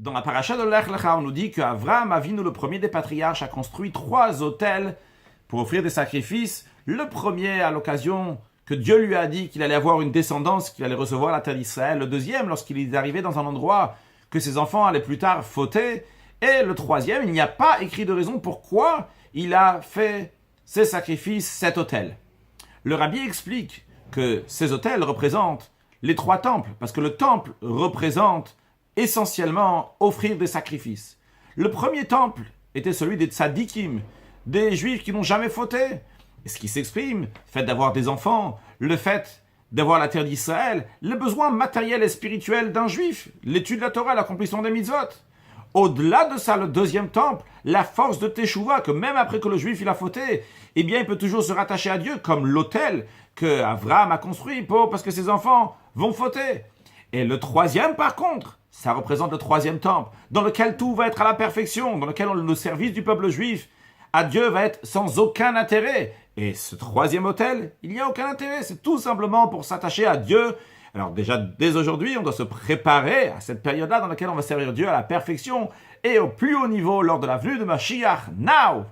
Dans la paracha de Lech Lecha, on nous dit qu'Avraham Avinu, le premier des patriarches, a construit 3 autels pour offrir des sacrifices. Le premier à l'occasion que Dieu lui a dit qu'il allait avoir une descendance, qu'il allait recevoir la terre d'Israël. Le deuxième, lorsqu'il est arrivé dans un endroit que ses enfants allaient plus tard fauter. Et le troisième, il n'y a pas écrit de raison pourquoi il a fait ces sacrifices, cet autel. Le rabbi explique que ces autels représentent les 3 temples, parce que le temple représente essentiellement offrir des sacrifices. Le premier temple était celui des tzadikim, des juifs qui n'ont jamais fauté. Et ce qui s'exprime, le fait d'avoir des enfants, le fait d'avoir la terre d'Israël, les besoins matériels et spirituels d'un juif, l'étude de la Torah, l'accomplissement des mitzvot. Au-delà de ça, le deuxième temple, la force de Teshuvah, que même après que le juif il a fauté, eh bien il peut toujours se rattacher à Dieu, comme l'autel que Avraham a construit parce que ses enfants vont fauter. Et le troisième, par contre, ça représente le troisième temple, dans lequel tout va être à la perfection, dans lequel le service du peuple juif à Dieu va être sans aucun intérêt. Et ce troisième autel, il n'y a aucun intérêt, c'est tout simplement pour s'attacher à Dieu. Alors déjà, dès aujourd'hui, on doit se préparer à cette période-là dans laquelle on va servir Dieu à la perfection et au plus haut niveau lors de la venue de Mashiach. Now!